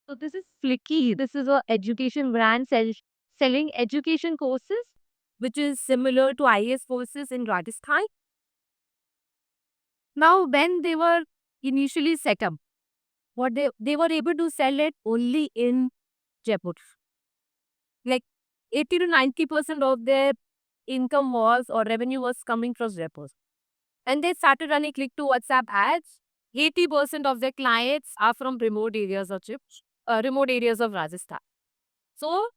So this is Flicky. This is a education brand selling education courses, which is similar to IAS courses in Rajasthan. Now, when they were initially set up, what they were able to sell it only in Jaipur. Like 80 to 90% of their income was or revenue was coming from Jaipur. And they started running click to WhatsApp ads. 80% of their clients are from remote areas of Rajasthan. So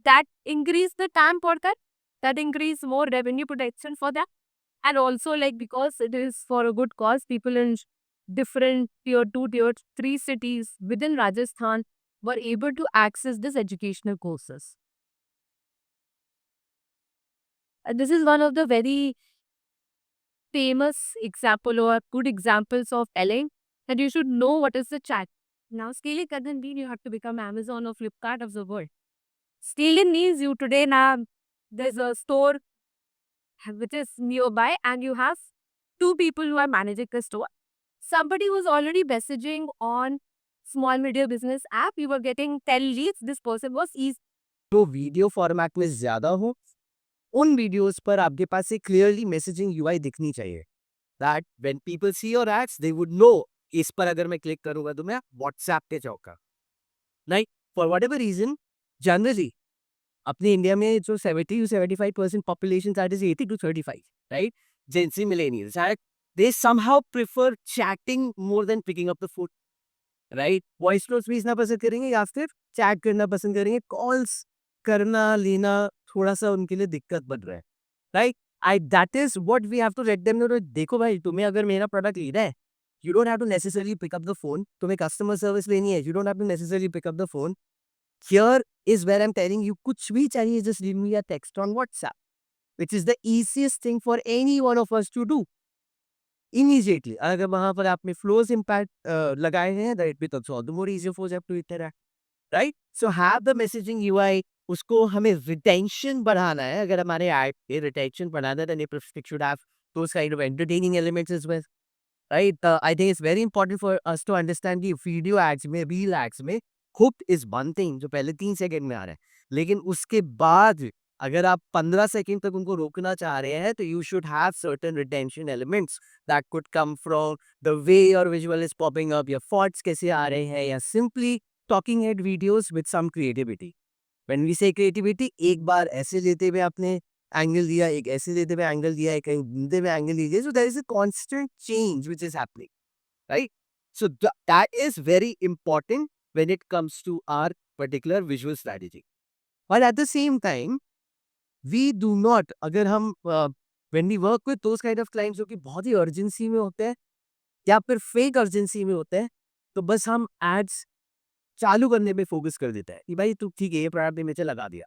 that increase the time for that increase more revenue protection for that. And also like because it is for a good cause, people in different tier 2, tier 3 cities within Rajasthan were able to access this educational courses. And this is one of the very famous example or good examples of telling that you should know what is the chat. Now scaling doesn't mean you have to become Amazon or Flipkart of the world. Scaling means you today now there's a store which is nearby and you have two people who are managing the store. Somebody was already messaging on small media business app. You were getting 10 leads. This person was easy. जो video format में ज़्यादा हो, उन videos पर आपके पास एक clearly messaging UI दिखनी चाहिए। That when people see your ads they would know इस पर अगर मैं क्लिक करूंगा तो मैं व्हाट्सएप पे जाऊंगा। नहीं, फॉर व्हाटएवर रीजन जनरली अपने इंडिया में जो 70 to 75% population that is 80 to 35, right? जेंसी millennials they somehow prefer chatting more than picking up the phone, right? Voice notes भेजना पसंद करेंगे या फिर चैट करना पसंद करेंगे। कॉल्स करना लेना थोड़ा सा उनके लिए दिक्कत बढ़ रहा है, right? I that is what we have to let them know. देखो भाई, तुम्हें अगर मेरा प्रोडक्ट लेना है, you don't have to necessarily pick up the phone. तुम्हें कस्टमर सर्विस लेनी है, you don't have to necessarily pick up the phone. Here is where I am telling you, कुछ भी चाहिए just leave me a text on WhatsApp, which is the easiest thing for any one of us to do immediately. अगर वहां पर आपने flows impact लगाए हैं, that be also the more easy for to interact, right? So have the messaging UI. उसको हमें retention बढ़ाना है। अगर हमारे ऐड पे रिटेंशन बढ़ाना है, then it should have those kind of entertaining elements as well, right? I think it's very important for us to understand कि वीडियो एड्स में, रील एड्स में हुक इज वन थिंग जो पहले 3 second में आ रहा है। लेकिन उसके बाद अगर आप 15 सेकंड तक उनको रोकना चाह रहे हैं, तो you should have certain retention elements that could come from the way your visual is popping up, या फॉन्ट्स कैसे आ रहे हैं, या simply talking head videos with some creativity. When we say creativity, एक बार ऐसे लेते हुए आपने एंगल दिया, एक ऐसे लेते हुए एंगल दिया, एक घूमते हुए एंगल लीजिए, so there is a constant change which is happening, right? So that is very important when it comes to our particular visual strategy. But at the same time, we do not, अगर हम when we work with those kind of clients जो कि बहुत ही urgency में होते हैं या फिर fake urgency में होते हैं, तो बस हम ads चालू करने पे फोकस कर देता है कि भाई तू ठीक है, ये प्रोडक्ट भी मुझे लगा दिया।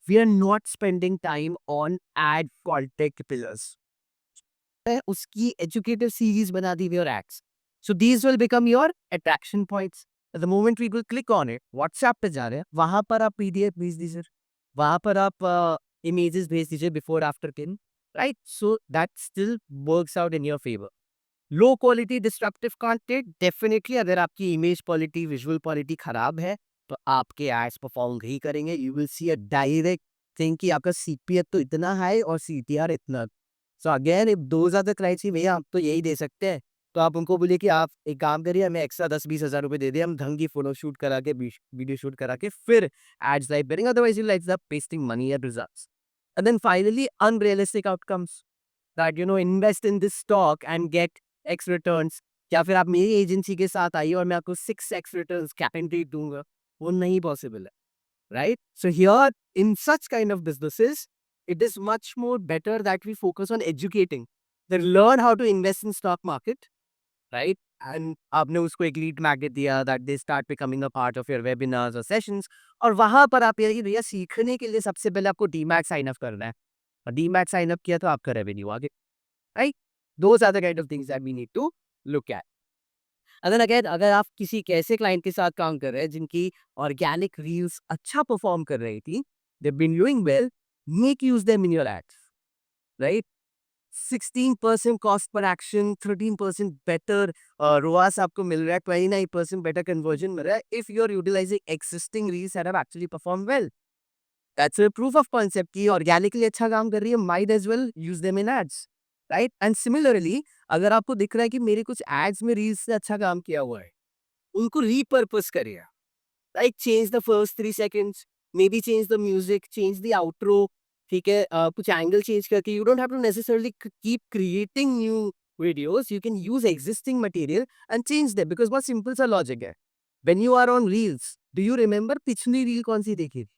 We are not spending time on ad content pillars. उसकी एजुकेटिव सीरीज बना दी your ads, so these will become your attraction points. The moment we will click on it, WhatsApp पे जा रहे हैं, वहां पर आप पीडीएफ भेज दीजिए, वहां पर आप इमेजेस भेज दीजिए before after pin, right? So that still works out in your favour. Low quality disruptive content, definitely अगर आपकी इमेज क्वालिटी, विजुअल क्वालिटी खराब है, तो आपके एड्स परफॉर्म नहीं करेंगे। You will see a direct thing कि आपका सीपीएफ तो इतना हाई और सीटीआर इतना। So again if those are the criteria, भैया आप तो यही दे सकते हैं, तो आप उनको बोलिए कि आप एक काम करिए, हमें एक्स्ट्रा 10-20 हज़ार रुपए दे दिए, हम ढंग की फोटो शूट करा के, वीडियो शूट करा के फिर एड्स लाइव करेंगे। Otherwise you like pasting money at results. And then finally unrealistic outcomes, that invest in this stock and get X returns, या फिर आप मेरी एजेंसी के साथ आइए और मैं आपको 6x रिटर्न्स गारंटी दूंगा। वो नहीं पॉसिबल है, right? So here in such kind of businesses, it is much more better that we focus on educating, they learn how to invest in stock market, right? And आपने उसको एक lead magnet दिया, that they start becoming a part of your webinars or sessions, और वहां पर आप ये कि भैया सीखने के लिए सबसे पहले आपको डीमैट साइन अप करना है, और डीमैट साइन अप किया तो आपका रेवेन्यू आगे, right? Those are the kind of things that we need to look at. And then again, अगर आप किसी एक ऐसे क्लाइंट के साथ काम कर रहे हैं जिनकी ऑर्गेनिक रील्स अच्छा परफॉर्म कर रही थी, they've been doing well, make use them in your ads, right? 16% cost पर एक्शन, 13% बेटर रोआस आपको मिल रहा है, 29% बेटर कन्वर्जन मिल रहा है if you are utilising existing reels that have actually perform well. That's a proof of concept कि organically अच्छा काम कर रही है, might as well use them in ads, right? And similarly अगर आपको दिख रहा है कि मेरे कुछ एड्स में रील्स से अच्छा काम किया हुआ है, उनको रीपर्पस करिए। Like change the first 3 seconds, maybe change the music, change the outro, ठीक है? कुछ एंगल चेंज करके you don't have to necessarily keep creating new videos, you can use existing material and change them because बहुत सिंपल सा logic है। When you are on reels, do you remember पिछली reel कौन-सी देखी थी?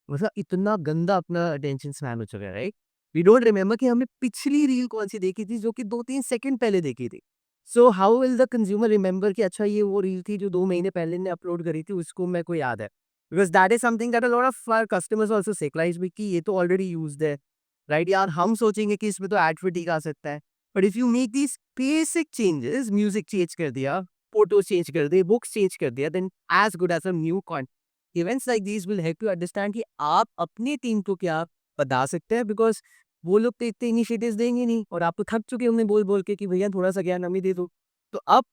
मतलब इतना गंदा अपना अटेंशन स्पैन हो चुका है, राइट? वी डोंट रिमेंबर कि हमने पिछली रील कौन-सी देखी थी जो कि 2-3 सेकंड पहले देखी थी। So how will the consumer remember कि अच्छा ये वो रील थी जो 2 महीने पहले ने अपलोड करी थी, उसको मेरे को याद है। Because that is something that a lot of our customers also say like भी कि ये तो ऑलरेडी यूज्ड है, राइट? यार हम सोचेंगे कि इसमें तो एड फिटिंग आ सकता है। But if you make these basic changes, music change कर दिया, फोटोज़ चेंज कर दिए, बुक्स चेंज कर दिया, then as good as a new content. Events like these will help you understand कि आप अपनी टीम को क्या बता सकते हैं बिकॉज़ वो लोग तो इतने इनिशिएटिव्स देंगे नहीं और आप तो थक चुके होंगे बोल-बोल के कि भैया थोड़ा-सा ज्ञान हमें दे दो। तो अब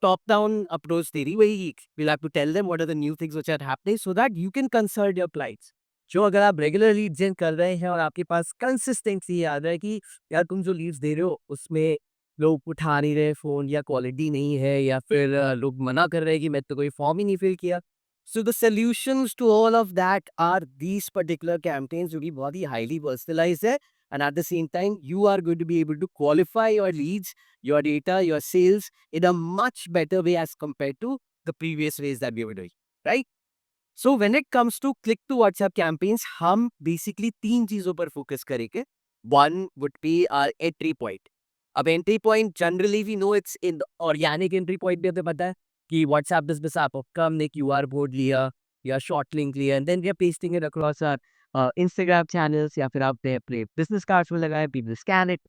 टॉप डाउन अप्रोच तेरी वही will have to tell them what are the new things which are happening so that you can consult your clients. जो अगर आप रेगुलर लीड जेन कर रहे हैं और आपके पास कंसिस्टेंसी आ रहा है कि यार तुम जो लीड्स दे रहे हो उसमें लोग उठा नहीं रहे फ़ोन या क्वालिटी नहीं है या फिर लोग मना कर रहे हैं कि मैं तो कोई फॉर्म ही नहीं फिल किया। So the solutions to all of that are these particular campaigns जो कि बहुत ही highly personalized है and at the same time you are going to be able to qualify your leads, your data, your sales in a much better way as compared to the previous ways that we were doing, right? So when it comes to click to WhatsApp campaigns, हम basically 3 चीजों पर focus करेंगे. One would be our entry point. अब entry point generally we know it's in the organic entry point भी हमें पता है कि WhatsApp business app का हमने QR board लिया या short link लिया and then we are pasting it across our Instagram channels या फिर आपने अपने business cards में लगाया, people scan it